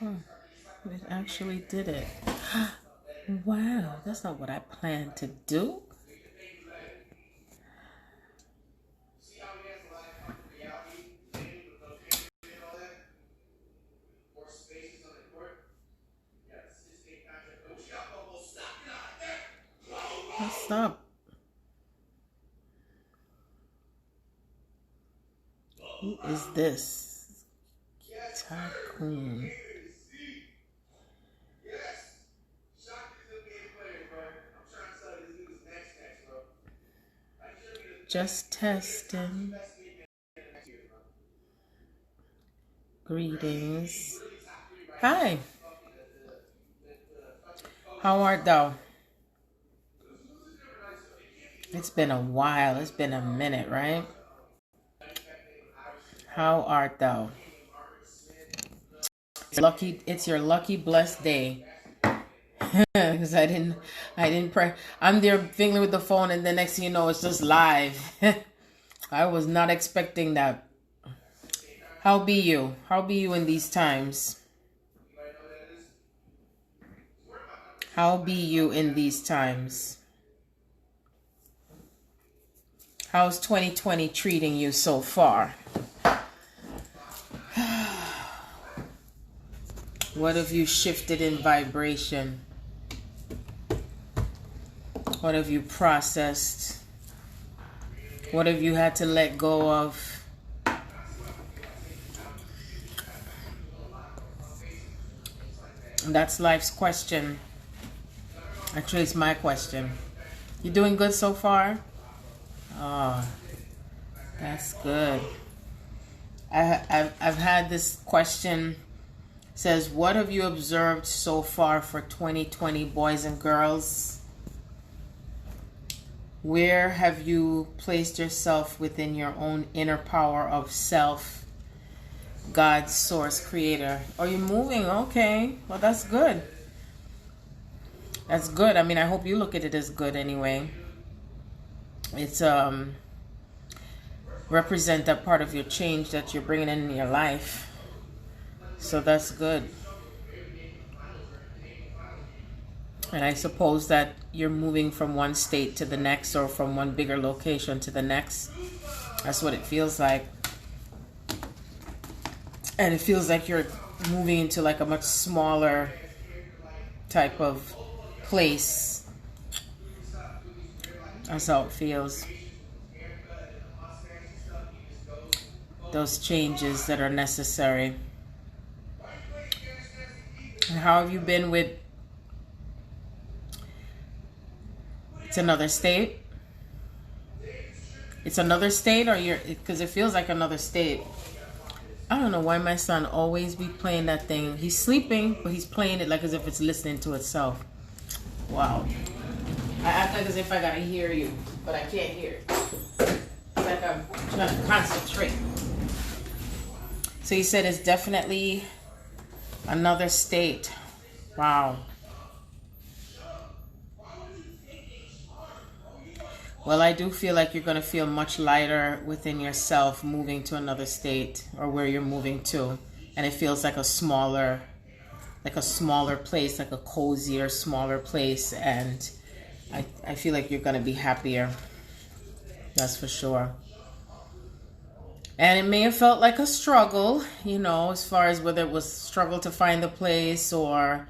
Oh, it actually did it. Wow, that's not what I planned to do. What's up? Who is this? Tycoon. Just testing. Greetings. Hi. How art thou? It's been a while. It's been a minute, right? How art thou? It's your lucky blessed day. Because I didn't pray. I'm there fiddling with the phone, and the next thing you know, it's just live. I was not expecting that. How be you? How be you in these times? How be you in these times? How's 2020 treating you so far? What have you shifted in vibration? What have you processed? What have you had to let go of? That's life's question. Actually, it's my question. You doing good so far? Oh, that's good. I've had this question. It says, what have you observed so far for 2020, boys and girls? Where have you placed yourself within your own inner power of self, God's source creator? Are you moving? Okay. Well, that's good. That's good. I mean, I hope you look at it as good anyway. It's represent that part of your change that you're bringing in your life. So that's good. And I suppose that you're moving from one state to the next, or from one bigger location to the next. That's what it feels like. And it feels like you're moving into like a much smaller type of place. That's how it feels. Those changes that are necessary. And how have you been with... It's another state? It's another state, or you're... Because it feels like another state. I don't know why my son always be playing that thing. He's sleeping, but he's playing it like as if it's listening to itself. Wow. I act like as if I gotta hear you, but I can't hear. It's like I'm trying to concentrate. So he said it's definitely another state. Wow. Well, I do feel like you're going to feel much lighter within yourself moving to another state, or where you're moving to. And it feels like a smaller place, like a cozier, smaller place. And I feel like you're going to be happier. That's for sure. And it may have felt like a struggle, you know, as far as whether it was struggle to find the place, or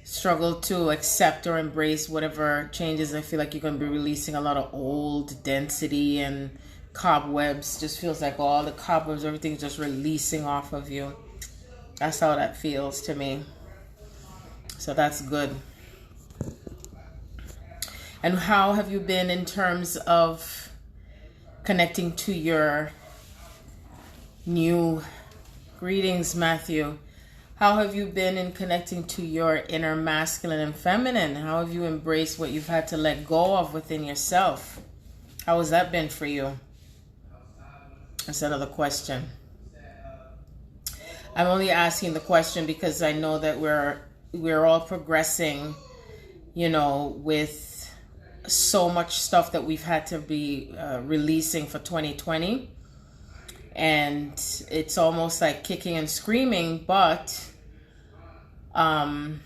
struggle to accept or embrace whatever changes. I feel like you're going to be releasing a lot of old density and cobwebs. Just feels like all the cobwebs, everything's just releasing off of you. That's how that feels to me. So that's good. And how have you been in terms of connecting to your new... Greetings, Matthew. How have you been in connecting to your inner masculine and feminine? How have you embraced what you've had to let go of within yourself? How has that been for you? That's another question. I'm only asking the question because I know that we're all progressing, you know, with so much stuff that we've had to be releasing for 2020. And it's almost like kicking and screaming, but Um,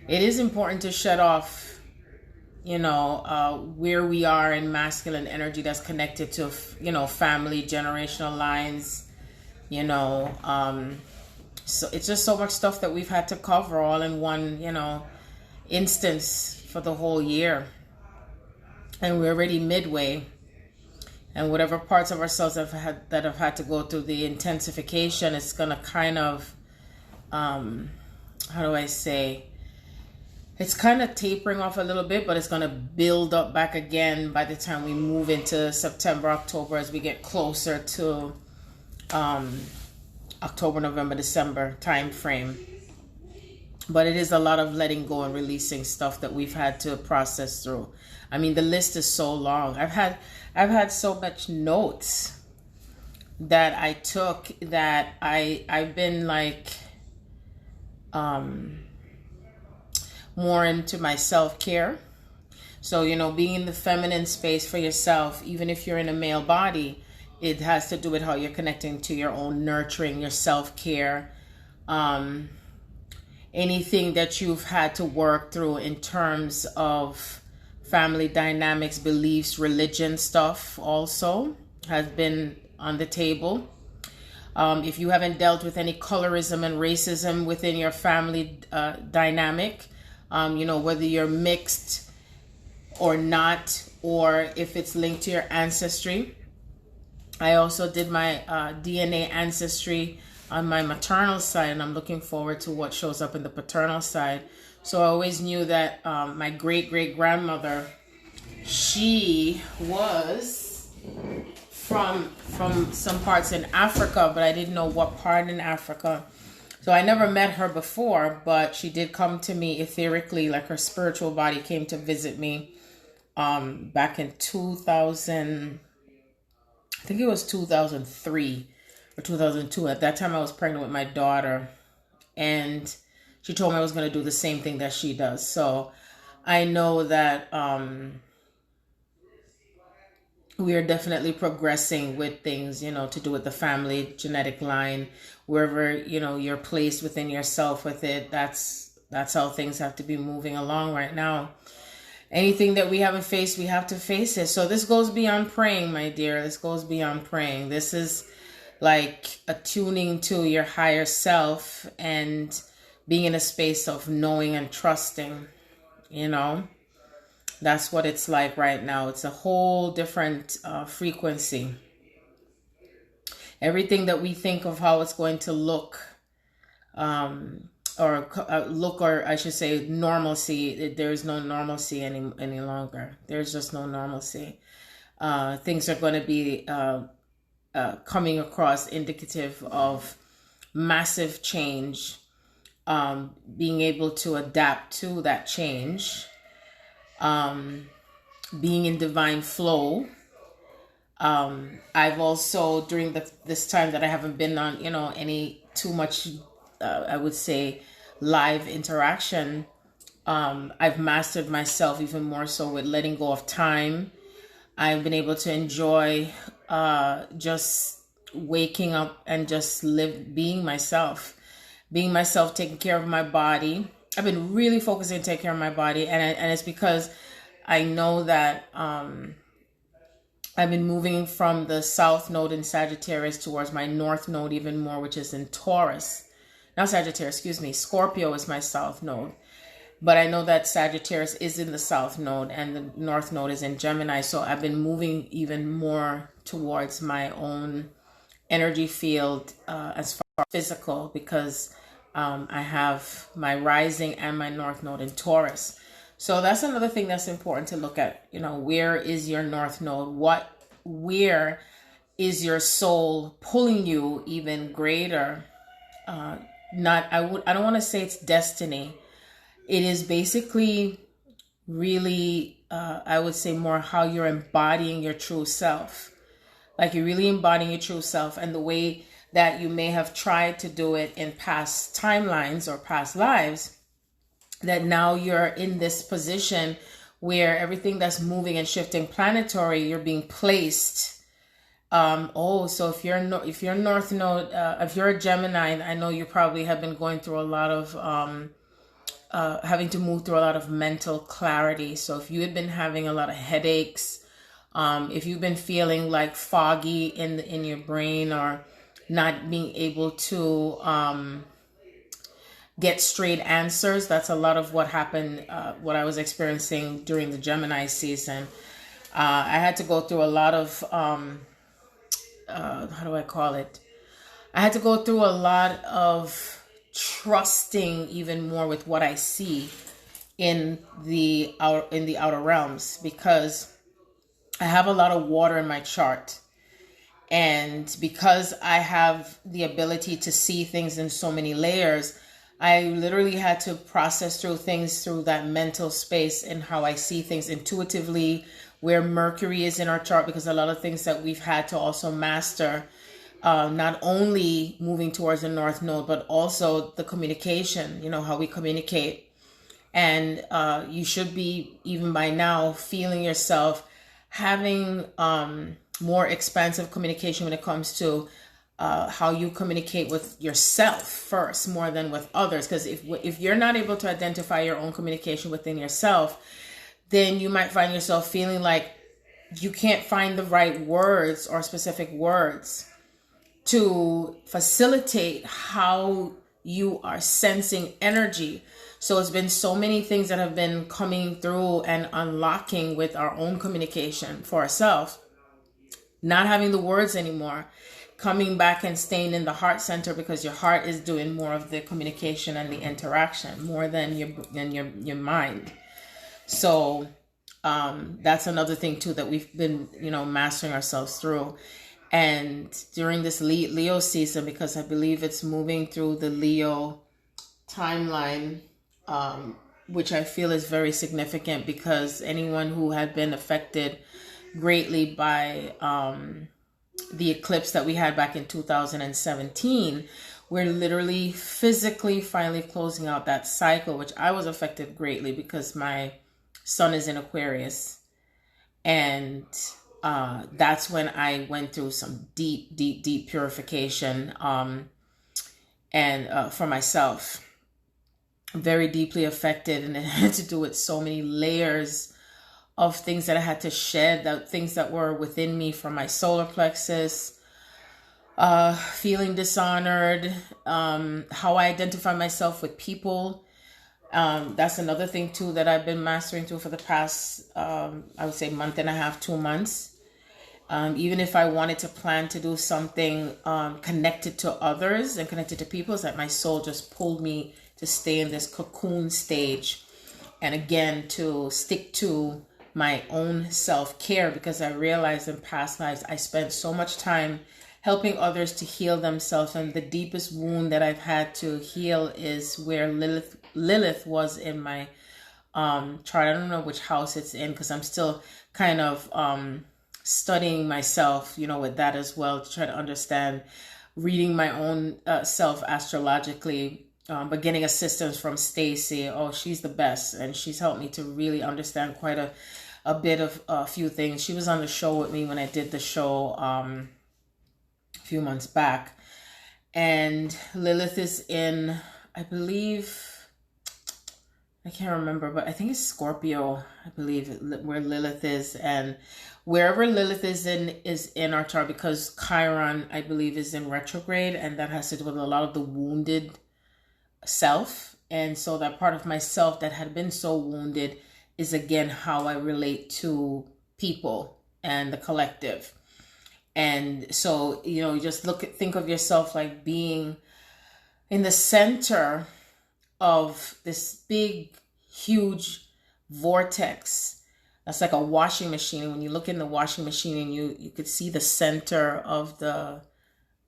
it is important to shut off, where we are in masculine energy that's connected to, family, generational lines, so it's just so much stuff that we've had to cover all in one, instance for the whole year. And we're already midway. And whatever parts of ourselves that have had to go through the intensification, it's going to kind of, how do I say, it's kind of tapering off a little bit, but it's going to build up back again by the time we move into September, October, as we get closer to October, November, December time frame. But it is a lot of letting go and releasing stuff that we've had to process through. I mean, the list is so long. I've had so much notes that I took that I've been like more into my self-care. So, being in the feminine space for yourself, even if you're in a male body, it has to do with how you're connecting to your own nurturing, your self-care, anything that you've had to work through in terms of family dynamics, beliefs, religion stuff also has been on the table. If you haven't dealt with any colorism and racism within your family dynamic, whether you're mixed or not, or if it's linked to your ancestry. I also did my DNA ancestry on my maternal side, and I'm looking forward to what shows up in the paternal side. So I always knew that my great-great-grandmother, she was from some parts in Africa, but I didn't know what part in Africa. So I never met her before, but she did come to me etherically, like her spiritual body came to visit me back in 2000, I think it was 2003 or 2002. At that time I was pregnant with my daughter, and she told me I was going to do the same thing that she does. So I know that we are definitely progressing with things, to do with the family genetic line, wherever, you're placed within yourself with it. That's how things have to be moving along right now. Anything that we haven't faced, we have to face it. So this goes beyond praying, my dear. This goes beyond praying. This is like attuning to your higher self and being in a space of knowing and trusting, That's what it's like right now. It's a whole different frequency. Everything that we think of how it's going to look, or I should say normalcy, there is no normalcy any longer. There's just no normalcy. Things are going to be coming across indicative of massive change, being able to adapt to that change, being in divine flow. I've also, during this time that I haven't been on, any too much, I would say, live interaction, I've mastered myself even more so with letting go of time. I've been able to enjoy just waking up and just being myself, taking care of my body. I've been really focusing on taking care of my body, and it's because I know that I've been moving from the South Node in Sagittarius towards my North Node even more, which is in Taurus. Not Sagittarius, excuse me. Scorpio is my South Node. But I know that Sagittarius is in the South Node and the North Node is in Gemini. So I've been moving even more towards my own energy field as far as physical, because I have my rising and my North Node in Taurus. So that's another thing that's important to look at. Where is your North Node? Where is your soul pulling you even greater? I don't want to say it's destiny. It is basically really, I would say more how you're embodying your true self. Like you're really embodying your true self, and the way that you may have tried to do it in past timelines or past lives, that now you're in this position where everything that's moving and shifting planetary, you're being placed So if you're North Node, if you're a Gemini, I know you probably have been going through a lot of having to move through a lot of mental clarity. So if you had been having a lot of headaches, if you've been feeling like foggy in your brain, or not being able to get straight answers, that's a lot of what happened, what I was experiencing during the Gemini season. I had to go through a lot of how do I call it? I had to go through a lot of trusting even more with what I see in the outer realms, because I have a lot of water in my chart. And because I have the ability to see things in so many layers, I literally had to process through things through that mental space and how I see things intuitively, where Mercury is in our chart, because a lot of things that we've had to also master, not only moving towards the North Node, but also the communication, how we communicate. And you should be, even by now, feeling yourself having more expansive communication when it comes to how you communicate with yourself first, more than with others. Because if you're not able to identify your own communication within yourself, then you might find yourself feeling like you can't find the right words or specific words to facilitate how you are sensing energy. So it's been so many things that have been coming through and unlocking with our own communication for ourselves, not having the words anymore, coming back and staying in the heart center, because your heart is doing more of the communication and the interaction more than your mind. So that's another thing too that we've been, mastering ourselves through. And during this Leo season, because I believe it's moving through the Leo timeline, which I feel is very significant, because anyone who had been affected greatly by the eclipse that we had back in 2017, we're literally physically finally closing out that cycle, which I was affected greatly because my sun is in Aquarius. And that's when I went through some deep purification, and for myself, very deeply affected. And it had to do with so many layers of things that I had to shed, that things that were within me, from my solar plexus, feeling dishonored, how I identify myself with people. That's another thing too that I've been mastering too for the past, I would say, month and a half, 2 months. Even if I wanted to plan to do something connected to others and connected to people, it's that my soul just pulled me to stay in this cocoon stage, and again to stick to my own self-care, because I realized in past lives I spent so much time helping others to heal themselves, and the deepest wound that I've had to heal is where Lilith was in my chart. I don't know which house it's in, because I'm still kind of studying myself, with that as well, to try to understand, reading my own self astrologically, but getting assistance from Stacy. Oh, she's the best, and she's helped me to really understand quite a bit of a few things. She was on the show with me when I did the show a few months back, and Lilith is in, I believe, I can't remember, but I think it's Scorpio, I believe, where Lilith is. And wherever Lilith is in our chart, because Chiron, I believe, is in retrograde, and that has to do with a lot of the wounded self. And so that part of myself that had been so wounded is again how I relate to people and the collective. And so, just think of yourself like being in the center of this big, huge vortex. That's like a washing machine. And when you look in the washing machine, and you could see the center of the,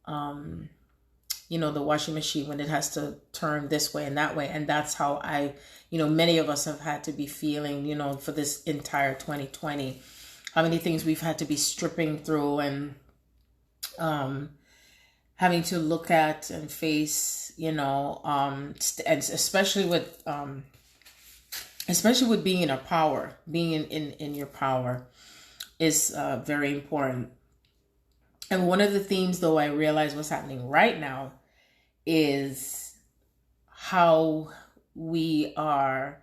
the washing machine, when it has to turn this way and that way. And that's how many of us have had to be feeling, for this entire 2020, how many things we've had to be stripping through and having to look at and face, and especially with being in our power, being in your power is very important. And one of the themes, though, I realize what's happening right now is how we are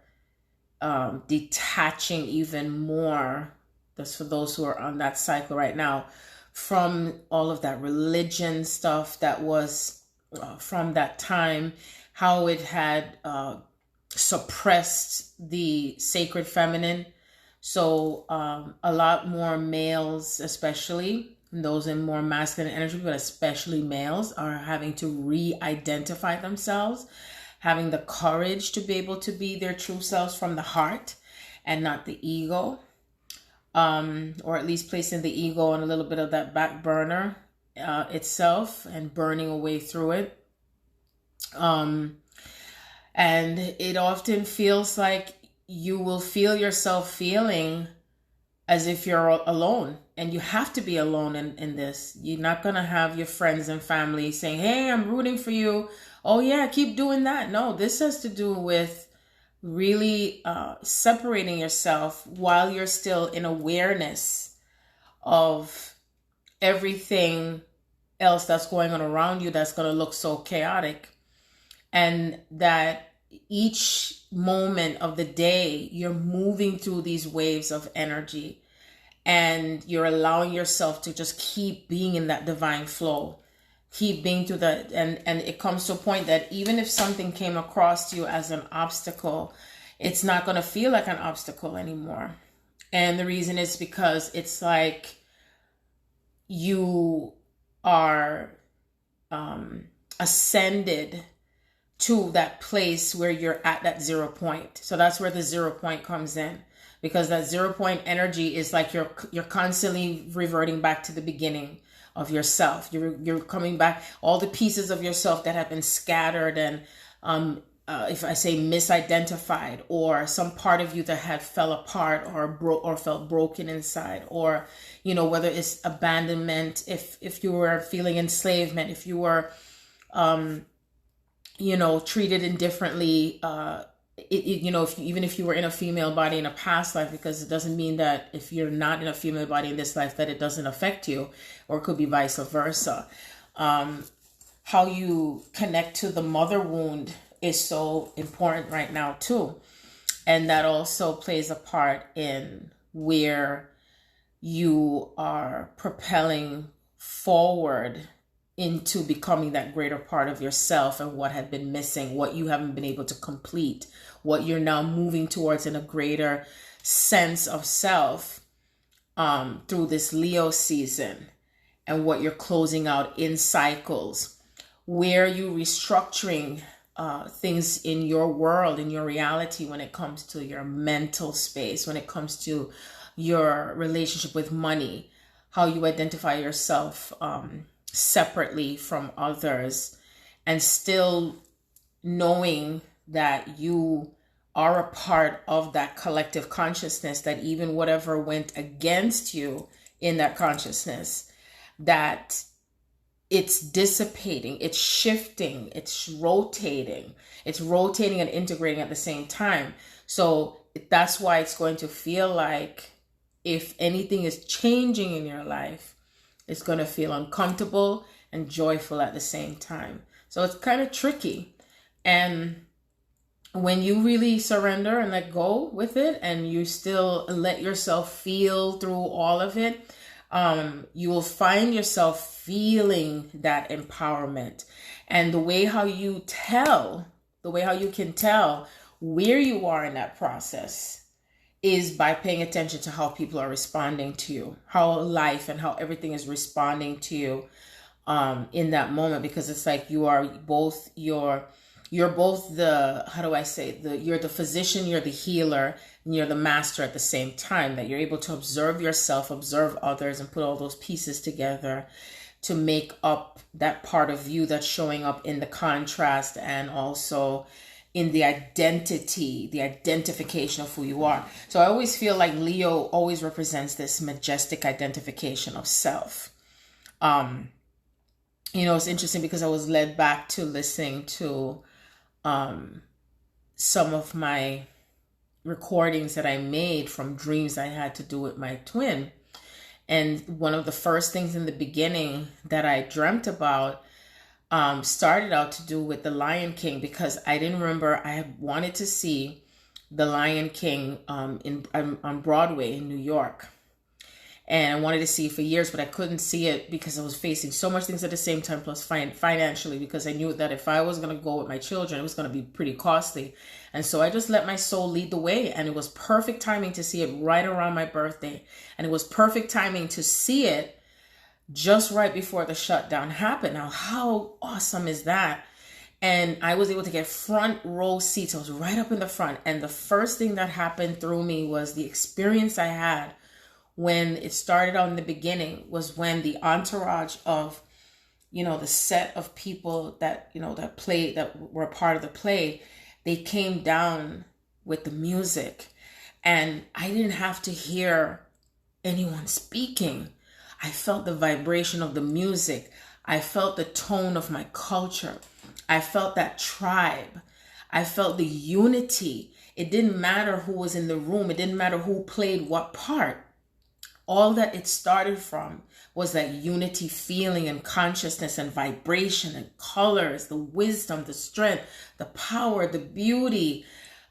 detaching even more, that's for those who are on that cycle right now, from all of that religion stuff that was from that time, how it had suppressed the sacred feminine. So a lot more males, especially those in more masculine energy, but especially males, are having to re-identify themselves, having the courage to be able to be their true selves from the heart and not the ego, or at least placing the ego on a little bit of that back burner itself and burning away through it. And it often feels like you will feel yourself feeling as if you're alone, and you have to be alone in this. You're not going to have your friends and family saying, hey, I'm rooting for you. Oh yeah, keep doing that. No, this has to do with really separating yourself while you're still in awareness of everything else that's going on around you that's going to look so chaotic. And that each moment of the day, you're moving through these waves of energy, and you're allowing yourself to just keep being in that divine flow, keep being through that. And it comes to a point that even if something came across you as an obstacle, it's not going to feel like an obstacle anymore. And the reason is because it's like you are ascended to that place where you're at that 0 point. So that's where the 0 point comes in, because that 0 point energy is like you're constantly reverting back to the beginning of yourself. You're coming back, all the pieces of yourself that have been scattered and if I say misidentified, or some part of you that had fell apart or felt broken inside, or whether it's abandonment, if you were feeling enslavement, if you were treated indifferently, even if you were in a female body in a past life, because it doesn't mean that if you're not in a female body in this life that it doesn't affect you, or it could be vice versa. How you connect to the mother wound is so important right now too. And that also plays a part in where you are propelling forward into becoming that greater part of yourself, and what had been missing, what you haven't been able to complete, what you're now moving towards in a greater sense of self through this Leo season, and what you're closing out in cycles, where you restructuring things in your world, in your reality, when it comes to your mental space, when it comes to your relationship with money, how you identify yourself separately from others, and still knowing that you are a part of that collective consciousness, that even whatever went against you in that consciousness, that it's dissipating, it's shifting, it's rotating and integrating at the same time. So that's why it's going to feel like if anything is changing in your life, it's going to feel uncomfortable and joyful at the same time. So it's kind of tricky. And when you really surrender and let go with it, and you still let yourself feel through all of it, you will find yourself feeling that empowerment. And the way how you can tell where you are in that process is by paying attention to how people are responding to you, how life and how everything is responding to you in that moment. Because it's like you're both the, how do I say, you're the physician, you're the healer, and you're the master at the same time, that you're able to observe yourself, observe others, and put all those pieces together to make up that part of you that's showing up in the contrast, and also in the identity, the identification of who you are. So I always feel like Leo always represents this majestic identification of self. It's interesting because I was led back to listening to some of my recordings that I made from dreams I had to do with my twin. And one of the first things in the beginning that I dreamt about started out to do with the Lion King, because I didn't remember, I had wanted to see the Lion King on Broadway in New York. And I wanted to see it for years, but I couldn't see it because I was facing so much things at the same time, plus financially, because I knew that if I was going to go with my children, it was going to be pretty costly. And so I just let my soul lead the way. And it was perfect timing to see it right around my birthday. And it was perfect timing to see it just right before the shutdown happened. Now, how awesome is that? And I was able to get front row seats. I was right up in the front. And the first thing that happened through me was the experience I had when it started out in the beginning, was when the entourage of, the set of people that, that were a part of the play, they came down with the music, and I didn't have to hear anyone speaking. I felt the vibration of the music. I felt the tone of my culture. I felt that tribe. I felt the unity. It didn't matter who was in the room. It didn't matter who played what part. All that it started from was that unity feeling and consciousness and vibration and colors, the wisdom, the strength, the power, the beauty.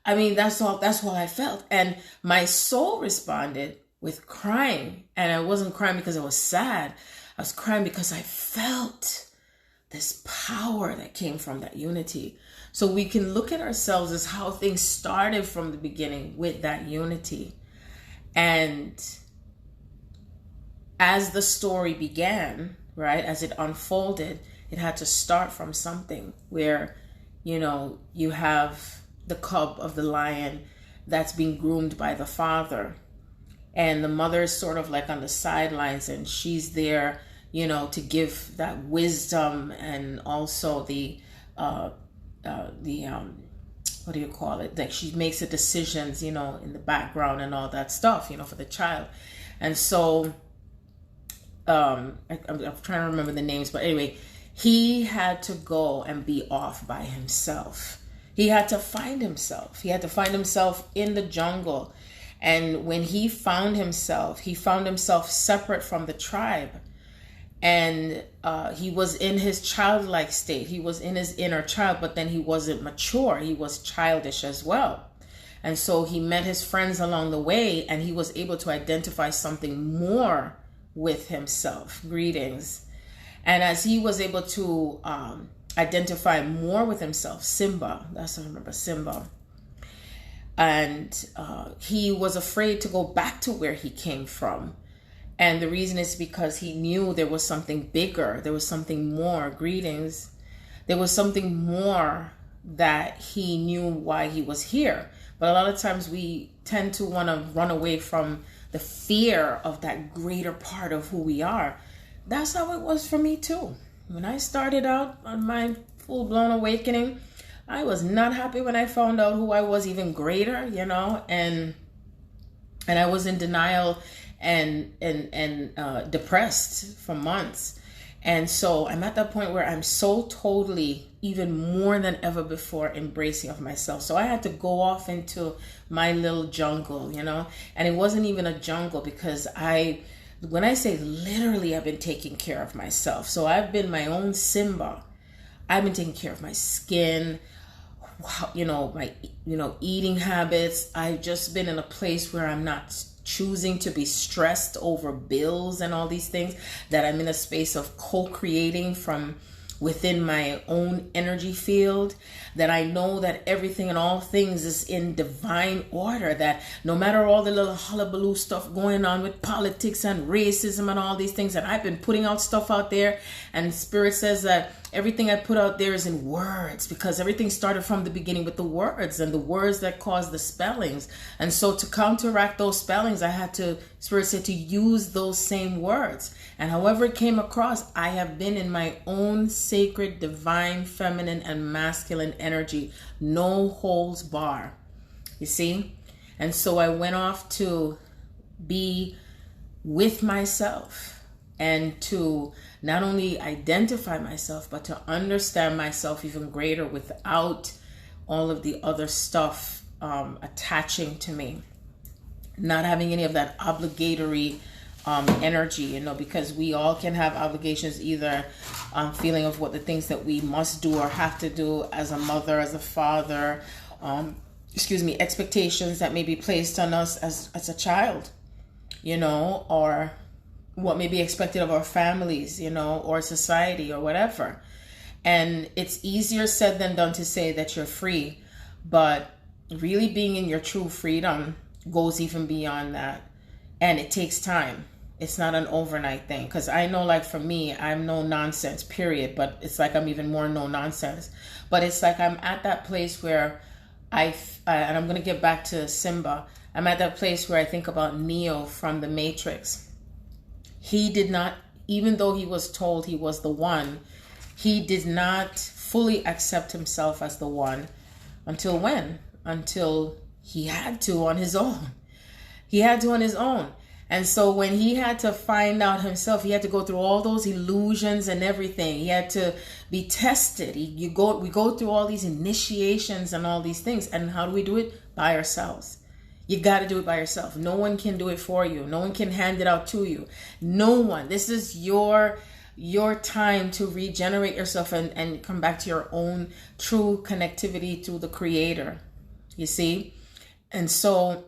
I mean, that's all I felt. And my soul responded with crying. And I wasn't crying because I was sad. I was crying because I felt this power that came from that unity. So we can look at ourselves as how things started from the beginning with that unity. And as the story began, right, as it unfolded, it had to start from something where, you have the cub of the lion that's being groomed by the father. And the mother is sort of like on the sidelines, and she's there, to give that wisdom, and also the what do you call it? Like, she makes the decisions, in the background and all that stuff, for the child. And so, I'm trying to remember the names, but anyway, he had to go and be off by himself. He had to find himself. He had to find himself in the jungle. And when he found himself separate from the tribe. And he was in his childlike state. He was in his inner child, but then he wasn't mature. He was childish as well. And so he met his friends along the way, and he was able to identify something more with himself. Greetings. And as he was able to identify more with himself, Simba, that's what I remember, Simba. And he was afraid to go back to where he came from. And the reason is because he knew there was something bigger. There was something more. Greetings. There was something more that he knew why he was here. But a lot of times we tend to want to run away from the fear of that greater part of who we are. That's how it was for me too. When I started out on my full-blown awakening, I was not happy when I found out who I was even greater, and I was in denial and depressed for months. And so I'm at that point where I'm so totally, even more than ever before, embracing of myself. So I had to go off into my little jungle, and it wasn't even a jungle, because when I say literally, I've been taking care of myself. So I've been my own Simba. I've been taking care of my skin, my, eating habits. I've just been in a place where I'm not choosing to be stressed over bills and all these things, that I'm in a space of co-creating from within my own energy field, that I know that everything and all things is in divine order, that no matter all the little hullabaloo stuff going on with politics and racism and all these things, and I've been putting out stuff out there, and Spirit says that everything I put out there is in words, because everything started from the beginning with the words, and the words that cause the spellings. And so to counteract those spellings, I had to, Spirit said, to use those same words. And however it came across, I have been in my own sacred, divine, feminine, and masculine energy. No holds bar. You see? And so I went off to be with myself, and to not only identify myself, but to understand myself even greater without all of the other stuff attaching to me. Not having any of that obligatory energy, you know, because we all can have obligations, either feeling of what the things that we must do or have to do as a mother, as a father, expectations that may be placed on us as a child, you know, or what may be expected of our families, you know, or society or whatever. And it's easier said than done to say that you're free, but really being in your true freedom goes even beyond that. And it takes time. It's not an overnight thing. Because I know, like, for me, I'm no nonsense, period. But it's like I'm even more no nonsense. But it's like I'm at that place where and I'm going to get back to Simba. I'm at that place where I think about Neo from The Matrix. He did not, even though he was told he was the one, he did not fully accept himself as the one until when? Until he had to on his own. He had to on his own. And so when he had to find out himself, he had to go through all those illusions and everything. He had to be tested. We go through all these initiations and all these things. And how do we do it? By ourselves. You got to do it by yourself. No one can do it for you. No one can hand it out to you. No one. This is your time to regenerate yourself and come back to your own true connectivity to the Creator. You see? And so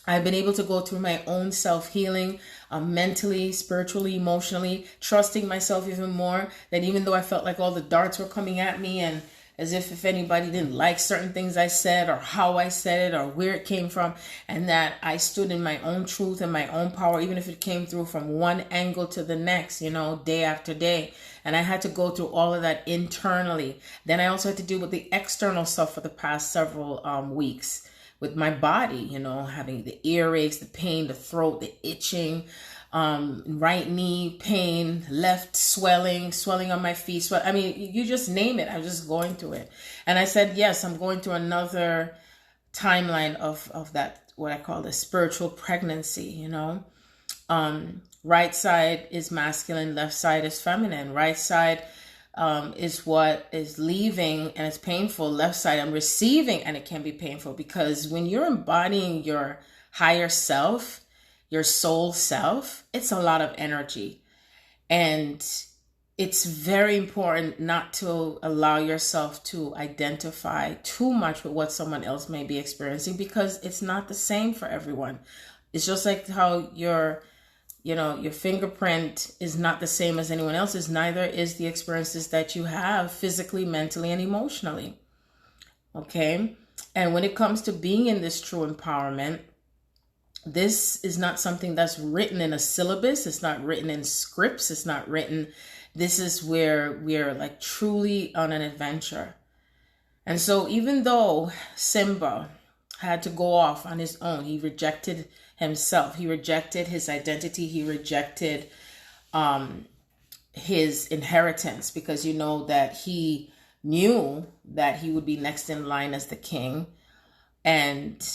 I've been able to go through my own self-healing, mentally, spiritually, emotionally, trusting myself even more, that even though I felt like all the darts were coming at me, and as if anybody didn't like certain things I said or how I said it or where it came from, and that I stood in my own truth and my own power, even if it came through from one angle to the next, you know, day after day. And I had to go through all of that internally. Then I also had to deal with the external stuff for the past several weeks. With my body, you know, having the earaches, the pain, the throat, the itching, right knee pain, left swelling on my feet. I mean, you just name it. I'm just going through it. And I said, yes, I'm going through another timeline of that, what I call the spiritual pregnancy, you know. Right side is masculine, left side is feminine. Right side is what is leaving and it's painful. Left side, I'm receiving, and it can be painful, because when you're embodying your higher self, your soul self, it's a lot of energy. And it's very important not to allow yourself to identify too much with what someone else may be experiencing, because it's not the same for everyone. It's just like how your fingerprint is not the same as anyone else's. Neither is the experiences that you have physically, mentally, and emotionally. Okay? And when it comes to being in this true empowerment, this is not something that's written in a syllabus. It's not written in scripts. It's not written. This is where we're like truly on an adventure. And so even though Simba had to go off on his own, he rejected himself. He rejected his identity. He rejected his inheritance, because you know that he knew that he would be next in line as the king. And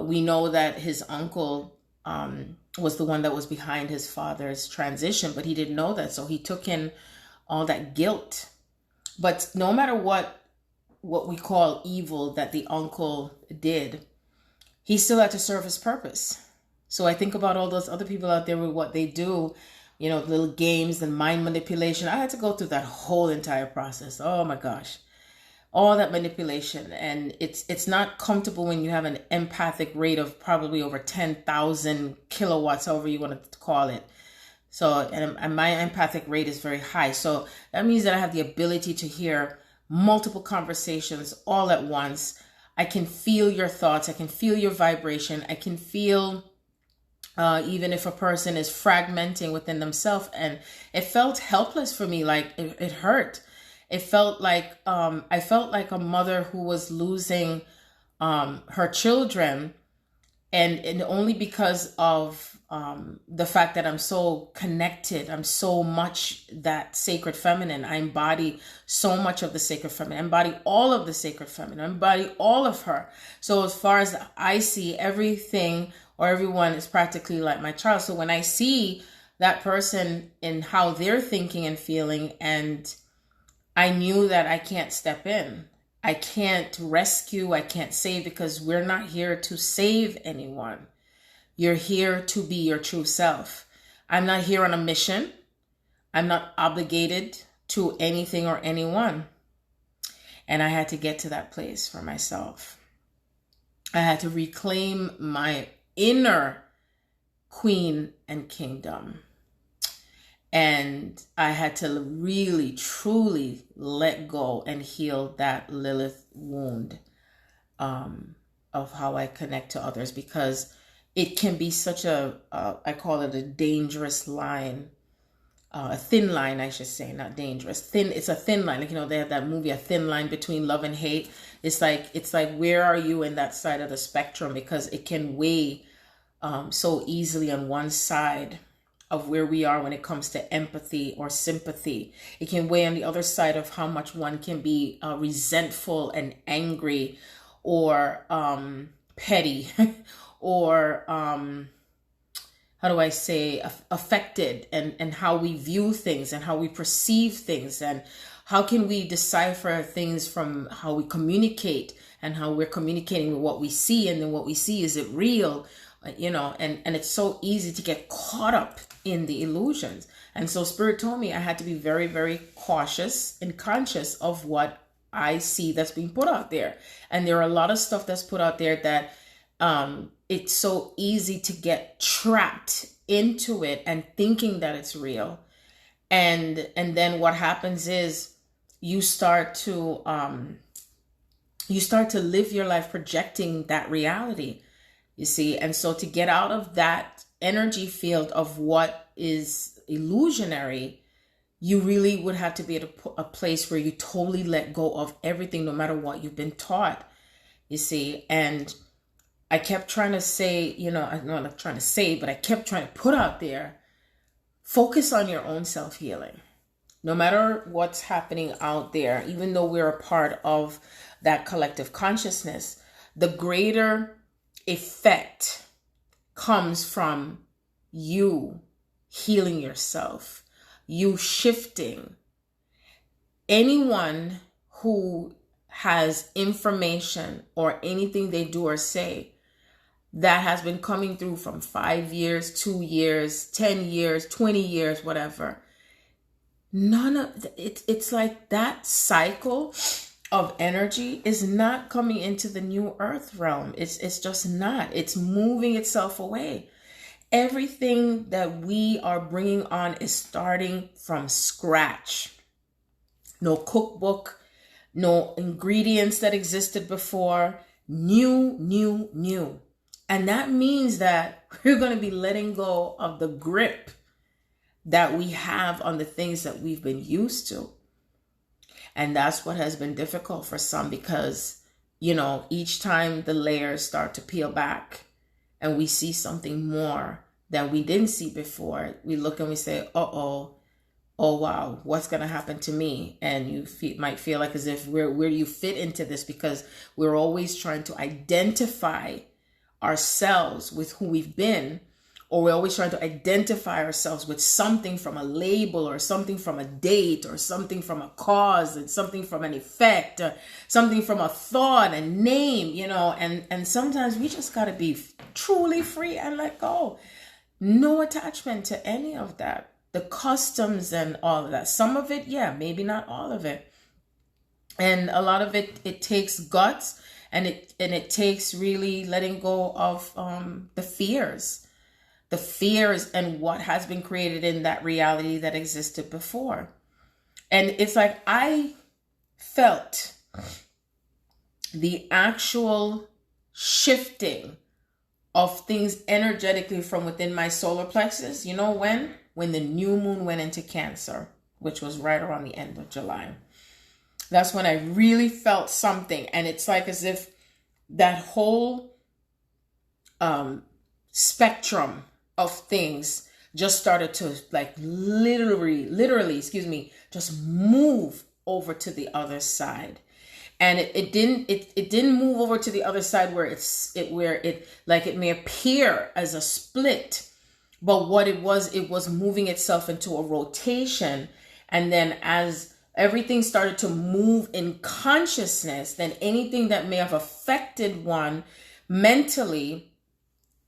we know that his uncle was the one that was behind his father's transition, but he didn't know that. So he took in all that guilt. But no matter what we call evil that the uncle did, he still had to serve his purpose. So I think about all those other people out there with what they do, you know, little games and mind manipulation. I had to go through that whole entire process. Oh my gosh. All that manipulation. And it's not comfortable when you have an empathic rate of probably over 10,000 kilowatts, however you want to call it. So, and my empathic rate is very high. So that means that I have the ability to hear multiple conversations all at once. I can feel your thoughts. I can feel your vibration. I can feel even if a person is fragmenting within themselves. And it felt helpless for me. Like it hurt. It felt like I felt like a mother who was losing her children, and only because of the fact that I'm so connected. I'm so much that sacred feminine. I embody so much of the sacred feminine. I embody all of the sacred feminine. I embody all of her. So as far as I see, everything or everyone is practically like my child. So when I see that person in how they're thinking and feeling, and I knew that I can't step in. I can't rescue. I can't save, because we're not here to save anyone. You're here to be your true self. I'm not here on a mission. I'm not obligated to anything or anyone. And I had to get to that place for myself. I had to reclaim my inner queen and kingdom. And I had to really, truly let go and heal that Lilith wound of how I connect to others, because it can be such I call it a dangerous line, a thin line, I should say, not dangerous. Thin, it's a thin line. Like, they have that movie, A Thin Line Between Love and Hate. It's like, where are you in that side of the spectrum? Because it can weigh so easily on one side of where we are when it comes to empathy or sympathy. It can weigh on the other side of how much one can be resentful and angry, or petty, or how do I say, affected, and how we view things and how we perceive things, and how can we decipher things from how we communicate and how we're communicating with what we see, and then what we see, is it real? And it's so easy to get caught up in the illusions. And so Spirit told me I had to be very, very cautious and conscious of what I see that's being put out there. And there are a lot of stuff that's put out there that it's so easy to get trapped into it and thinking that it's real. And then what happens is you start to live your life projecting that reality. You see, and so to get out of that energy field of what is illusionary, you really would have to be at a place where you totally let go of everything, no matter what you've been taught, you see. And I kept trying to say, I'm not trying to say, but I kept trying to put out there, focus on your own self-healing. No matter what's happening out there, even though we're a part of that collective consciousness, the greater effect comes from you healing yourself, you shifting. Anyone who has information or anything they do or say that has been coming through from 5 years, 2 years, 10 years, 20 years, whatever, none of it's like that cycle of energy is not coming into the new earth realm. It's just not. It's moving itself away. Everything that we are bringing on is starting from scratch. No cookbook, no ingredients that existed before. New. And that means that we're going to be letting go of the grip that we have on the things that we've been used to. And that's what has been difficult for some, because, each time the layers start to peel back and we see something more that we didn't see before, we look and we say, oh wow, what's going to happen to me? And you might feel like as if where do you fit into this? Because we're always trying to identify ourselves with who we've been, or we're always trying to identify ourselves with something from a label, or something from a date, or something from a cause, and something from an effect, or something from a thought and name, and sometimes we just got to be truly free and let go. No attachment to any of that. The customs and all of that. Some of it, yeah, maybe not all of it. And a lot of it takes guts, and it takes really letting go of the fears and what has been created in that reality that existed before. And it's like I felt the actual shifting of things energetically from within my solar plexus. You know when the new moon went into Cancer, which was right around the end of July. That's when I really felt something. And it's like as if that whole spectrum of things just started to literally, just move over to the other side. And it didn't move over to the other side where it may appear as a split, but what it was moving itself into a rotation. And then as everything started to move in consciousness, then anything that may have affected one mentally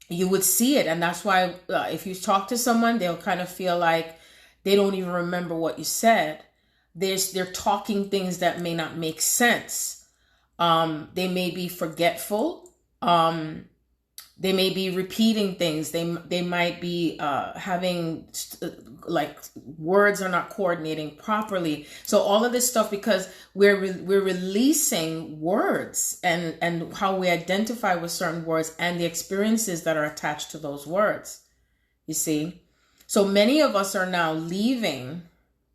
you would see it. And that's why if you talk to someone, they'll kind of feel like they don't even remember what you said. They're talking things that may not make sense. They may be forgetful. They may be repeating things. They might be having like words are not coordinating properly. So all of this stuff, because we're releasing words and how we identify with certain words and the experiences that are attached to those words. You see, so many of us are now leaving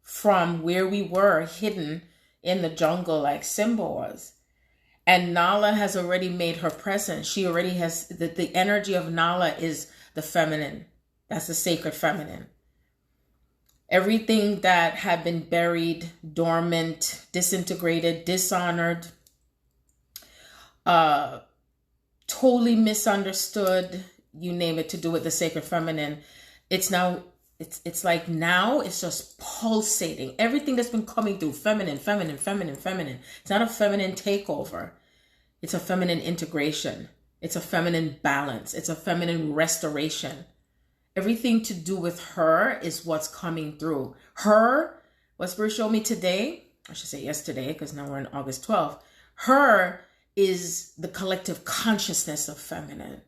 from where we were hidden in the jungle, like Simba was. And Nala has already made her presence. She already has, the energy of Nala is the feminine. That's the sacred feminine. Everything that had been buried, dormant, disintegrated, dishonored, totally misunderstood, you name it, to do with the sacred feminine. It's now, it's like now it's just pulsating. Everything that's been coming through, feminine, feminine, feminine, feminine. It's not a feminine takeover. It's a feminine integration. It's a feminine balance. It's a feminine restoration. Everything to do with her is what's coming through. Her, what Spirit showed me today, I should say yesterday, because now we're in August 12th. Her is the collective consciousness of feminine.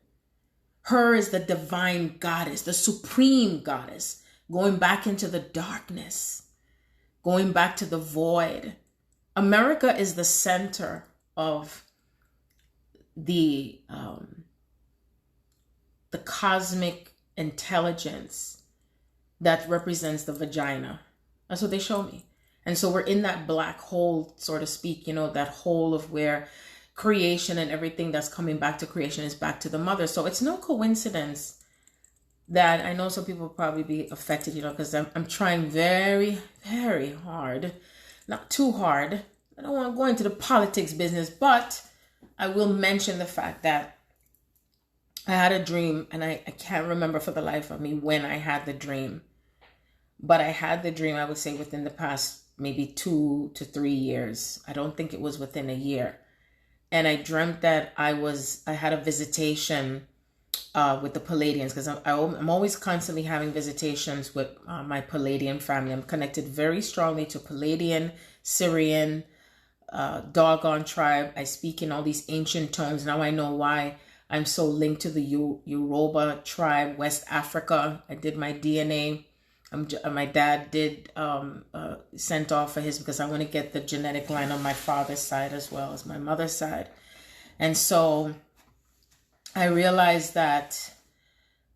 Her is the divine goddess, the supreme goddess, going back into the darkness, going back to the void. America is the center of the cosmic intelligence that represents the vagina. That's what they show me. And so we're in that black hole, so to speak, that hole of where creation and everything that's coming back to creation is back to the mother. So it's no coincidence that I know some people will probably be affected, because I'm trying very, very hard, not too hard. I don't want to go into the politics business, but I will mention the fact that I had a dream, and I can't remember for the life of me when I had the dream. But I had the dream, I would say, within the past maybe 2 to 3 years. I don't think it was within a year. And I dreamt that I had a visitation with the Palladians, because I'm always constantly having visitations with my Palladian family. I'm connected very strongly to Palladian, Syrian, Dogon tribe. I speak in all these ancient tones. Now I know why I'm so linked to the Yoruba tribe, West Africa. I did my DNA. My dad did sent off for his, because I want to get the genetic line on my father's side as well as my mother's side. And so I realized that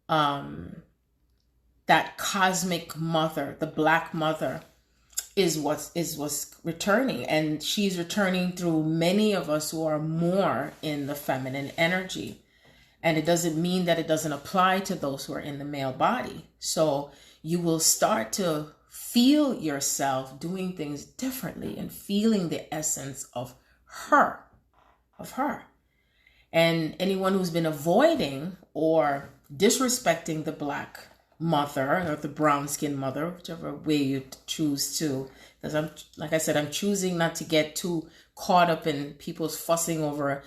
that cosmic mother, the black mother, is what's returning, and she's returning through many of us who are more in the feminine energy. And it doesn't mean that it doesn't apply to those who are in the male body. So you will start to feel yourself doing things differently and feeling the essence of her. And anyone who's been avoiding or disrespecting the black mother or the brown skin mother, whichever way you choose to, because like I said, I'm choosing not to get too caught up in people's fussing over,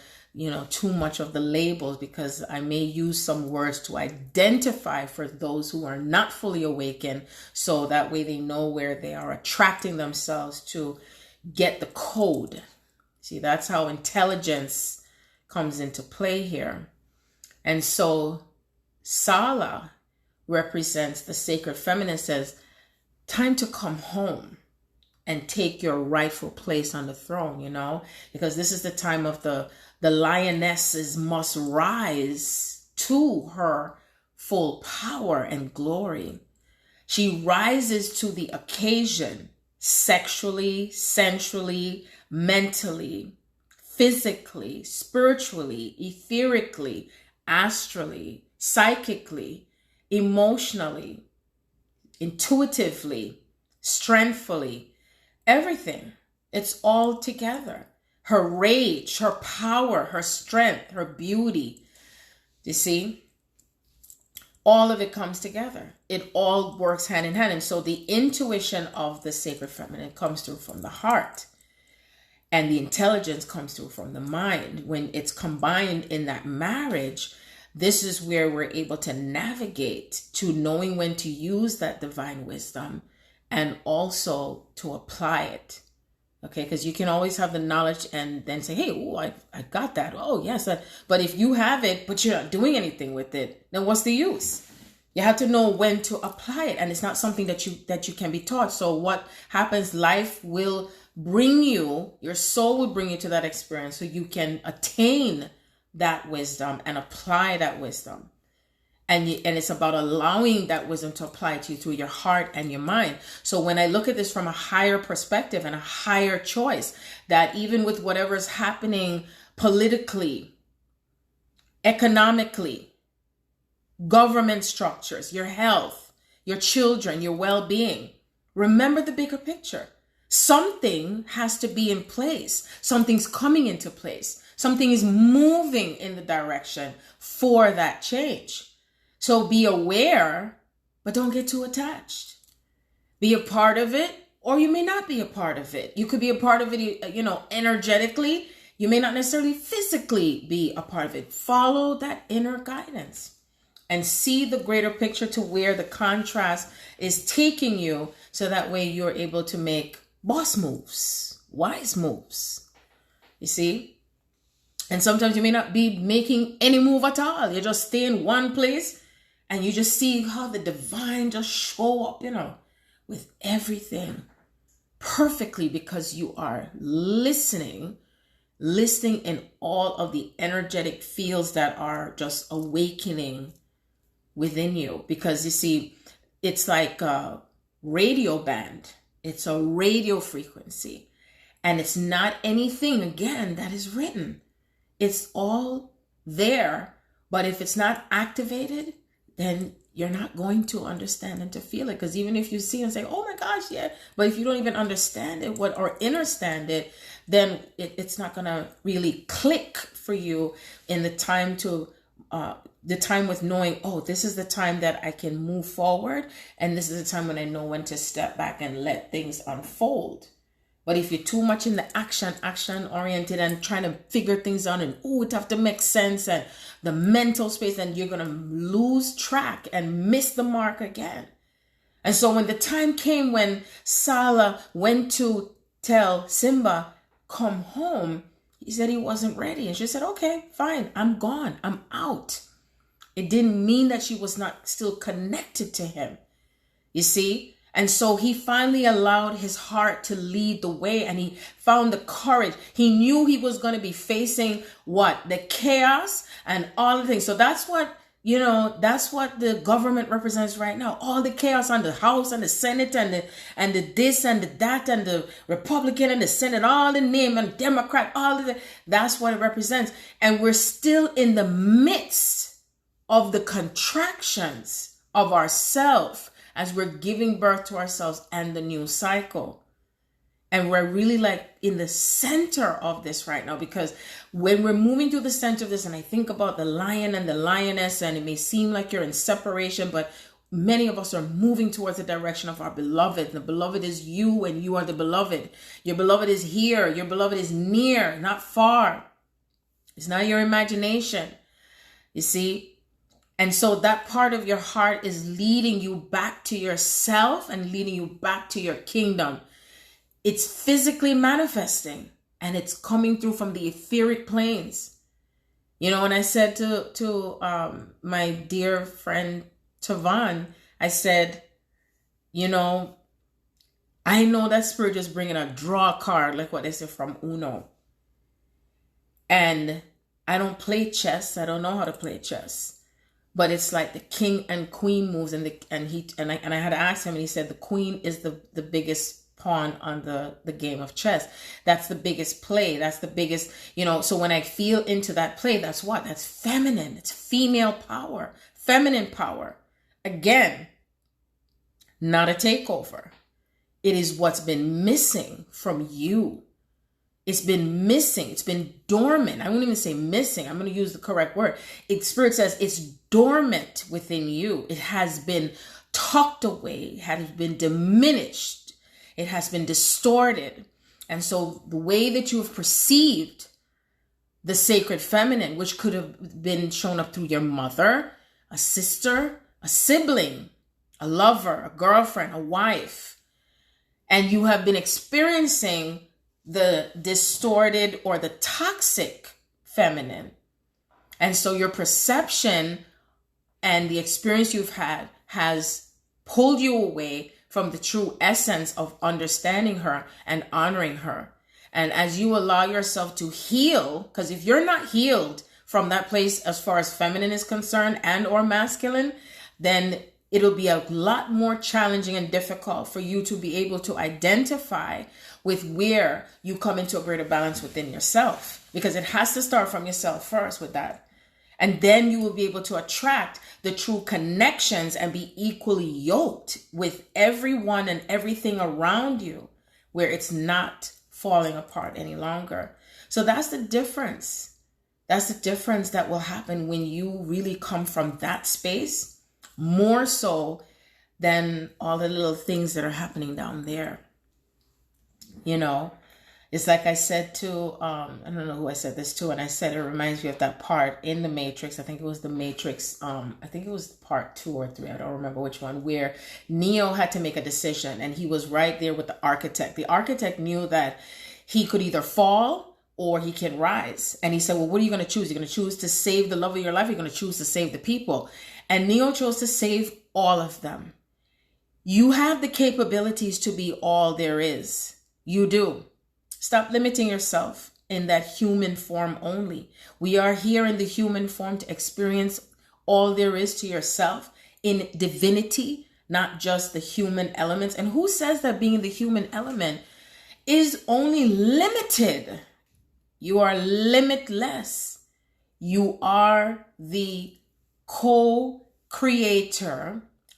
too much of the labels, because I may use some words to identify for those who are not fully awakened, so that way they know where they are attracting themselves to get the code. See, that's how intelligence comes into play here. And so Sala represents the sacred feminine, says, time to come home and take your rightful place on the throne, because this is the time of the lionesses must rise to her full power and glory. She rises to the occasion sexually, sensually, mentally, physically, spiritually, etherically, astrally, psychically, emotionally, intuitively, strengthfully, everything. It's all together. Her rage, her power, her strength, her beauty. You see? All of it comes together. It all works hand in hand. And so the intuition of the sacred feminine comes through from the heart. And the intelligence comes through from the mind. When it's combined in that marriage, this is where we're able to navigate to knowing when to use that divine wisdom and also to apply it. Okay, because you can always have the knowledge and then say, hey, oh, I got that. Oh, yes. But if you have it, but you're not doing anything with it, then what's the use? You have to know when to apply it. And it's not something that you can be taught. So what happens, life will bring you, your soul will bring you to that experience so you can attain that wisdom and apply that wisdom. And it's about allowing that wisdom to apply to you through your heart and your mind. So when I look at this from a higher perspective and a higher choice, that even with whatever is happening politically, economically, government structures, your health, your children, your well-being, remember the bigger picture. Something has to be in place. Something's coming into place. Something is moving in the direction for that change. So be aware, but don't get too attached. Be a part of it, or you may not be a part of it. You could be a part of it, energetically. You may not necessarily physically be a part of it. Follow that inner guidance and see the greater picture to where the contrast is taking you, so that way you're able to make boss moves, wise moves. You see? And sometimes you may not be making any move at all. You just stay in one place and you just see how the divine just show up, with everything perfectly, because you are listening in all of the energetic fields that are just awakening within you. Because you see, it's like a radio band. It's a radio frequency. And it's not anything, again, that is written. It's all there. But if it's not activated, then you're not going to understand and to feel it. Because even if you see and say, oh my gosh, yeah. But if you don't even understand it or understand it, then it's not going to really click for you in the time with knowing, oh, this is the time that I can move forward. And this is the time when I know when to step back and let things unfold. But if you're too much in the action oriented and trying to figure things out and, it have to make sense and the mental space, then you're going to lose track and miss the mark again. And so when the time came when Sala went to tell Simba, come home, he said he wasn't ready. And she said, okay, fine, I'm gone. I'm out. It didn't mean that she was not still connected to him. You see? And so he finally allowed his heart to lead the way, and he found the courage. He knew he was going to be facing the chaos and all the things. So that's what, that's what the government represents right now. All the chaos on the House and the Senate and the this and the that and the Republican and the Senate, all the name and Democrat, all of that's what it represents. And we're still in the midst of the contractions of ourself as we're giving birth to ourselves and the new cycle. And we're really in the center of this right now, because when we're moving to the center of this, and I think about the lion and the lioness, and it may seem like you're in separation, but many of us are moving towards the direction of our beloved. The beloved is you, and you are the beloved. Your beloved is here. Your beloved is near, not far. It's not your imagination. You see? And so that part of your heart is leading you back to yourself and leading you back to your kingdom. It's physically manifesting, and it's coming through from the etheric planes. When I said to my dear friend Tavan, I said, I know that spirit is bringing a draw card, like what they say from Uno. And I don't play chess. I don't know how to play chess. But it's like the king and queen moves, and I had to ask him, and he said the queen is the biggest pawn on the game of chess. That's the biggest play. That's the biggest, so when I feel into that play, that's feminine. It's female power, feminine power. Again, not a takeover. It is what's been missing from you. It's been missing. It's been dormant. I won't even say missing. I'm going to use the correct word. Spirit says it's dormant within you. It has been tucked away. It has been diminished. It has been distorted. And so the way that you have perceived the sacred feminine, which could have been shown up through your mother, a sister, a sibling, a lover, a girlfriend, a wife. And you have been experiencing the distorted or the toxic feminine. And so your perception and the experience you've had has pulled you away from the true essence of understanding her and honoring her. And as you allow yourself to heal, because if you're not healed from that place as far as feminine is concerned and or masculine, then it'll be a lot more challenging and difficult for you to be able to identify with where you come into a greater balance within yourself, because it has to start from yourself first with that. And then you will be able to attract the true connections and be equally yoked with everyone and everything around you, where it's not falling apart any longer. So that's the difference. That's the difference that will happen when you really come from that space, more so than all the little things that are happening down there. You know, it's like I said to, I don't know who I said this to, and I said it reminds me of that part in The Matrix. I think it was The Matrix. I think it was part 2 or 3. I don't remember which one, where Neo had to make a decision, and he was right there with the architect. The architect knew that he could either fall or he can rise. And he said, well, what are you going to choose? You're going to choose to save the love of your life. You're going to choose to save the people. And Neo chose to save all of them. You have the capabilities to be all there is. You do. Stop limiting yourself in that human form only. We are here in the human form to experience all there is to yourself in divinity, not just the human elements. And who says that being the human element is only limited? You are limitless. You are the co-creator,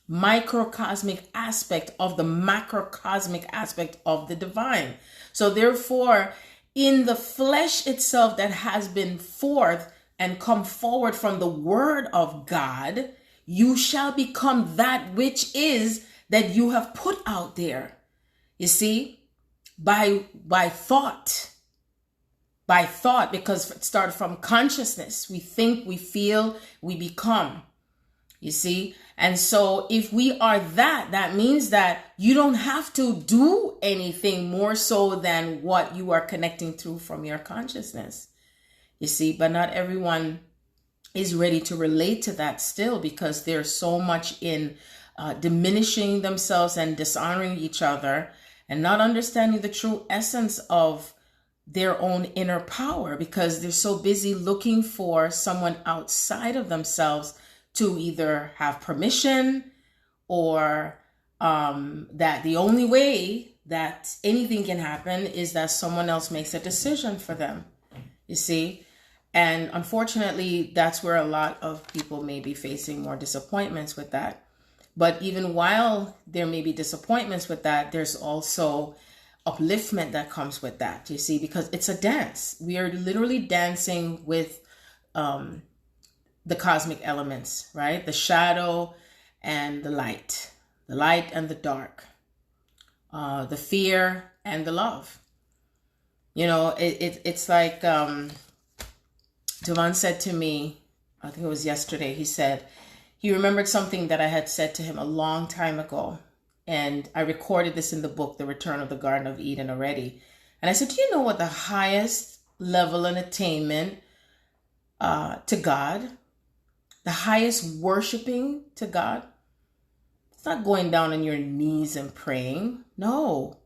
microcosmic aspect of the macrocosmic aspect of the divine. So therefore, in the flesh itself that has been forth and come forward from the word of God, you shall become that which is that you have put out there. You see, by thought, because it started from consciousness. We think, we feel, we become. You see? And so if we are that, that means that you don't have to do anything more so than what you are connecting through from your consciousness. You see, but not everyone is ready to relate to that still, because there's so much in diminishing themselves and dishonoring each other and not understanding the true essence of their own inner power, because they're so busy looking for someone outside of themselves to either have permission or that the only way that anything can happen is that someone else makes a decision for them, you see? And unfortunately, that's where a lot of people may be facing more disappointments with that. But even while there may be disappointments with that, there's also upliftment that comes with that, you see, because it's a dance. We are literally dancing with the cosmic elements, right? The shadow and the light and the dark, the fear and the love. You know, it's like Devon said to me, I think it was yesterday, he said he remembered something that I had said to him a long time ago. And I recorded this in the book, The Return of the Garden of Eden, already. And I said, do you know what the highest level and attainment to God, the highest worshiping to God, it's not going down on your knees and praying. No,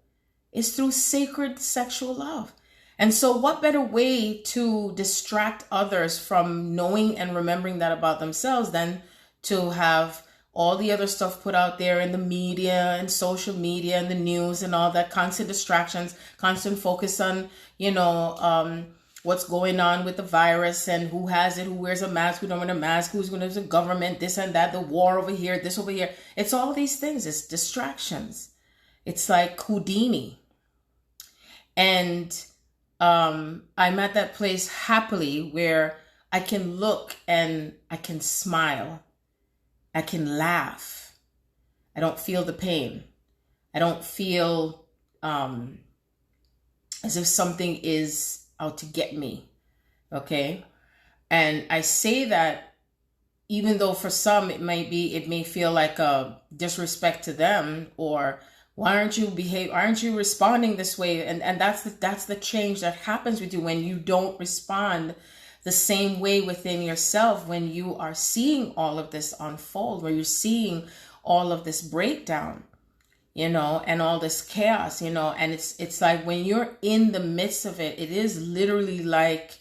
it's through sacred sexual love. And so what better way to distract others from knowing and remembering that about themselves than to have all the other stuff put out there in the media and social media and the news and all that, constant distractions, constant focus on, you know, what's going on with the virus and who has it, who wears a mask, who don't wear a mask, who's going to the government, this and that, the war over here, this over here. It's all these things. It's distractions. It's like Houdini. And I'm at that place happily where I can look and I can smile. I can laugh. I don't feel the pain. I don't feel as if something is out to get me. Okay. And I say that even though for some it may feel like a disrespect to them, or why aren't you responding this way? And that's the change that happens with you when you don't respond the same way within yourself, when you are seeing all of this unfold, where you're seeing all of this breakdown, and all this chaos, and it's like when you're in the midst of it, it is literally like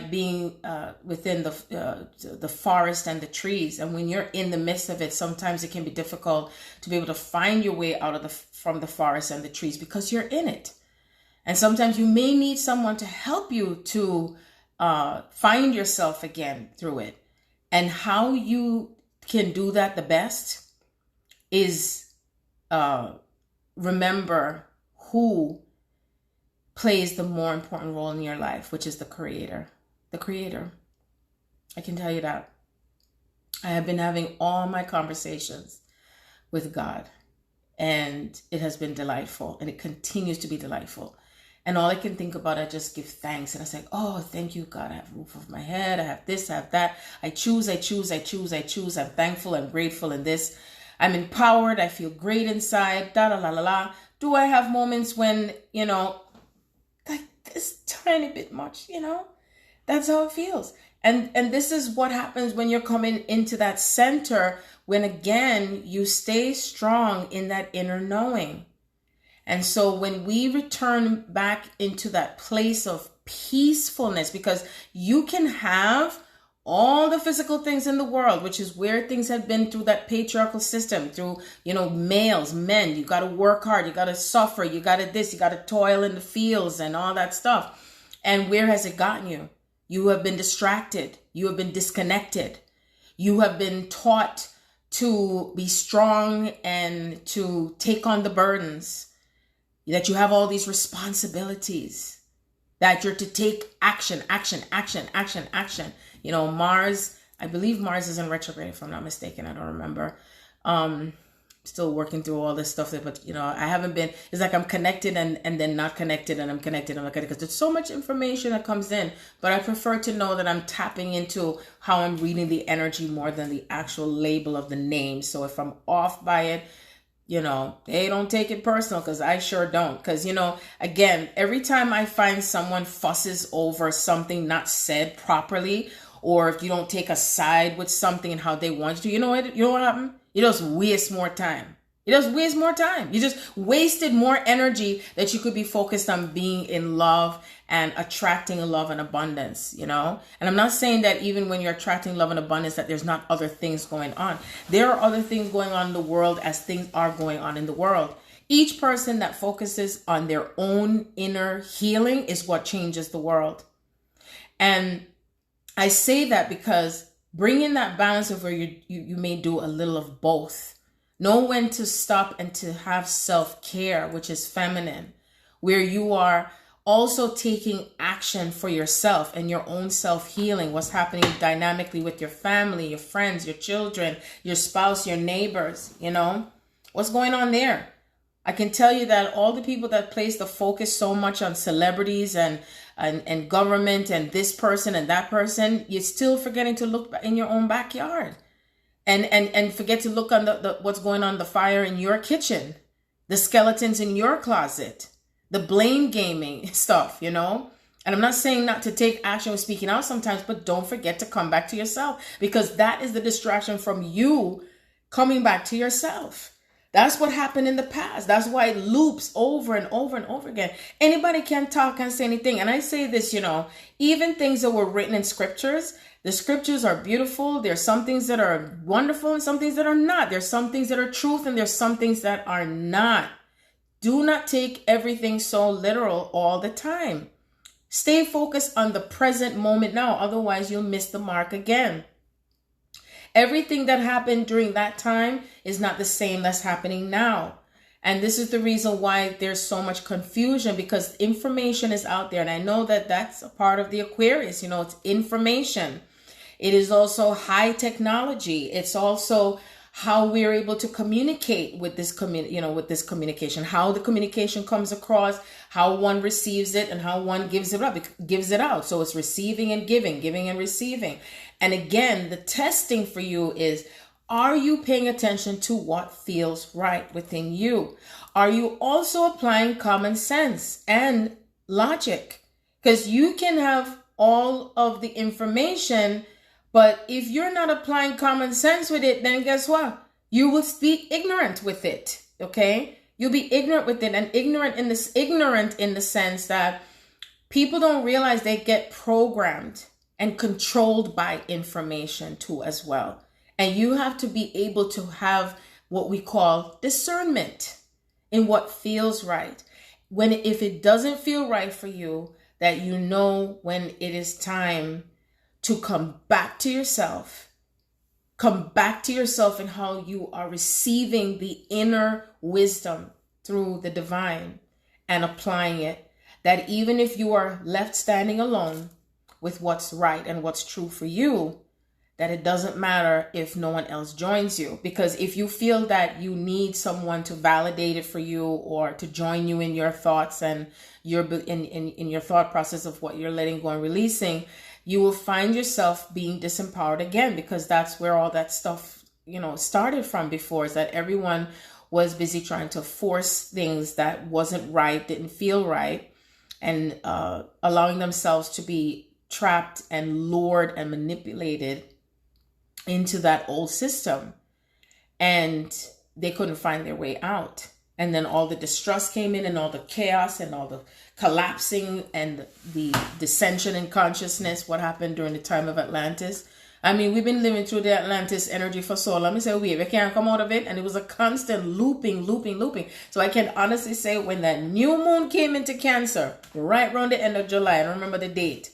being within the forest and the trees. And when you're in the midst of it, sometimes it can be difficult to be able to find your way out of from the forest and the trees because you're in it. And sometimes you may need someone to help you to find yourself again through it. And how you can do that the best is remember who plays the more important role in your life, which is the Creator. The Creator. I can tell you that. I have been having all my conversations with God, and it has been delightful, and it continues to be delightful. And all I can think about, I just give thanks. And I say, oh, thank you, God. I have a roof over my head. I have this, I have that. I choose. I'm thankful, I'm grateful in this. I'm empowered. I feel great inside. Do I have moments when, like this tiny bit much, that's how it feels. And this is what happens when you're coming into that center, when again, you stay strong in that inner knowing. And so when we return back into that place of peacefulness, because you can have all the physical things in the world, which is where things have been through that patriarchal system, through, males, men, you got to work hard, you got to suffer, you got to toil in the fields and all that stuff. And where has it gotten you? You have been distracted. You have been disconnected. You have been taught to be strong and to take on the burdens, that you have all these responsibilities, that you're to take action. Mars, I believe Mars is in retrograde, if I'm not mistaken. I don't remember. Still working through all this stuff, but I haven't been, it's like I'm connected and then not connected, and I'm connected and not connected, because there's so much information that comes in, but I prefer to know that I'm tapping into how I'm reading the energy more than the actual label of the name. So if I'm off by it, they don't take it personal, because I sure don't. Because, again, every time I find someone fusses over something not said properly, or if you don't take a side with something and how they want you to, you know what happened? You just waste more time. You just wasted more energy that you could be focused on being in love and attracting love and abundance, And I'm not saying that even when you're attracting love and abundance, that there's not other things going on. There are other things going on in the world, as things are going on in the world. Each person that focuses on their own inner healing is what changes the world. And I say that because bringing that balance of where you may do a little of both. Know when to stop and to have self-care, which is feminine, where you are also taking action for yourself and your own self-healing, what's happening dynamically with your family, your friends, your children, your spouse, your neighbors, what's going on there. I can tell you that all the people that place the focus so much on celebrities and government and this person and that person, you're still forgetting to look in your own backyard. And forget to look on the what's going on, the fire in your kitchen, the skeletons in your closet, the blame gaming stuff, And I'm not saying not to take action with speaking out sometimes, but don't forget to come back to yourself, because that is the distraction from you coming back to yourself. That's what happened in the past. That's why it loops over and over and over again. Anybody can talk and say anything. And I say this, even things that were written in scriptures, the scriptures are beautiful. There's some things that are wonderful and some things that are not. There's some things that are truth and there's some things that are not. Do not take everything so literal all the time. Stay focused on the present moment now. Otherwise, you'll miss the mark again. Everything that happened during that time is not the same that's happening now. And this is the reason why there's so much confusion, because information is out there. And I know that that's a part of the Aquarius. It's information. It is also high technology. It's also how we're able to communicate with this with this communication, how the communication comes across, how one receives it, and how one gives it out. So it's receiving and giving and receiving. And again, the testing for you is, are you paying attention to what feels right within you? Are you also applying common sense and logic? Because you can have all of the information, but if you're not applying common sense with it, then guess what? You will be ignorant with it, okay? You'll be ignorant with it, and ignorant in the sense that people don't realize they get programmed and controlled by information too as well. And you have to be able to have what we call discernment in what feels right. If it doesn't feel right for you, that you know when it is time to come back to yourself and how you are receiving the inner wisdom through the divine and applying it. That even if you are left standing alone with what's right and what's true for you, that it doesn't matter if no one else joins you. Because if you feel that you need someone to validate it for you or to join you in your thoughts and in your thought process of what you're letting go and releasing, you will find yourself being disempowered again, because that's where all that stuff, started from before, is that everyone was busy trying to force things that wasn't right, didn't feel right, and allowing themselves to be trapped and lured and manipulated into that old system, and they couldn't find their way out. And then all the distrust came in, and all the chaos and all the collapsing and the dissension in consciousness, what happened during the time of Atlantis. I mean, we've been living through the Atlantis energy for so long. I say, we can't come out of it. And it was a constant looping. So I can honestly say, when that new moon came into Cancer, right around the end of July, I don't remember the date,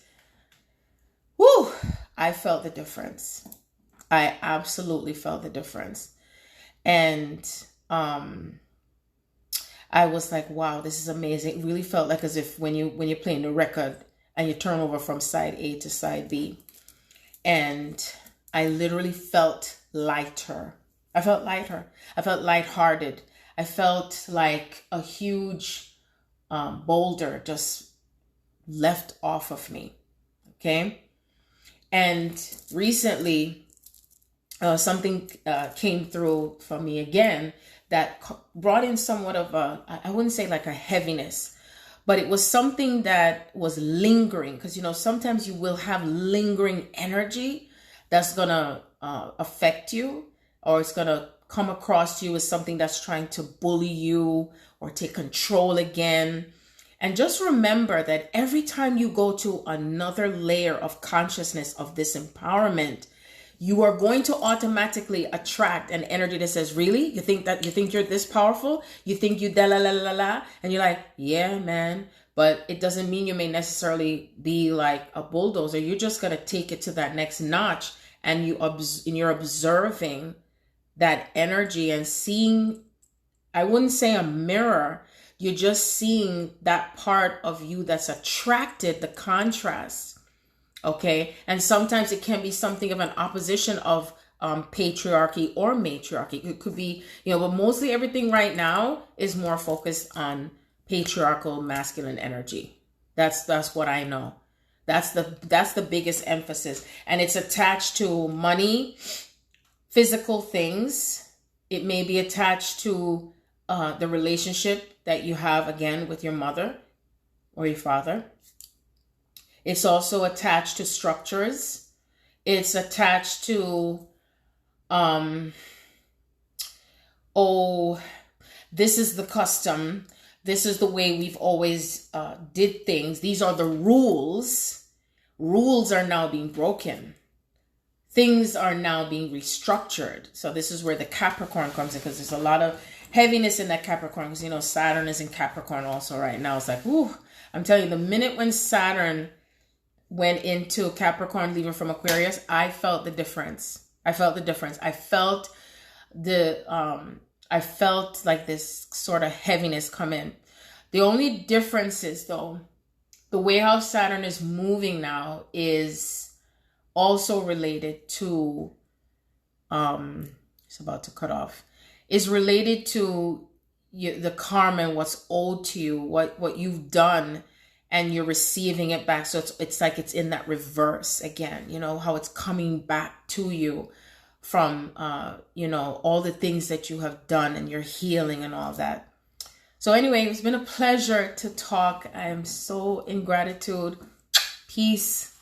whoo, I felt the difference. I absolutely felt the difference. And I was like, wow, this is amazing. It really felt like as if when you're playing the record and you turn over from side A to side B. And I literally felt lighter. I felt lighthearted. I felt like a huge boulder just left off of me. Okay. And recently, something came through for me again that brought in somewhat of I wouldn't say like a heaviness, but it was something that was lingering. Because, sometimes you will have lingering energy that's going to affect you, or it's going to come across you as something that's trying to bully you or take control again. And just remember that every time you go to another layer of consciousness of this empowerment, you are going to automatically attract an energy that says, really? You think you're this powerful? You think you da la la la la? And you're like, yeah, man. But it doesn't mean you may necessarily be like a bulldozer. You're just going to take it to that next notch. And you're observing that energy and seeing, I wouldn't say a mirror. You're just seeing that part of you that's attracted, the contrast. Okay. And sometimes it can be something of an opposition of patriarchy or matriarchy. It could be, but mostly everything right now is more focused on patriarchal masculine energy. That's what I know. That's the biggest emphasis. And it's attached to money, physical things. It may be attached to the relationship that you have, again, with your mother or your father. It's also attached to structures. It's attached to, this is the custom. This is the way we've always did things. These are the rules. Rules are now being broken. Things are now being restructured. So this is where the Capricorn comes in, because there's a lot of heaviness in that Capricorn. Because, Saturn is in Capricorn also right now. It's like, whew, I'm telling you, the minute when Saturn went into Capricorn, leaving from Aquarius, I felt the difference. I felt like this sort of heaviness come in. The only difference is, though, the way how Saturn is moving now is also related to It's about to cut off. Is related to the karma and what's owed to you, what you've done, and you're receiving it back. So it's like it's in that reverse again, you know, how it's coming back to you from, you know, all the things that you have done and your healing and all that. So anyway, it's been a pleasure to talk. I am so in gratitude. Peace.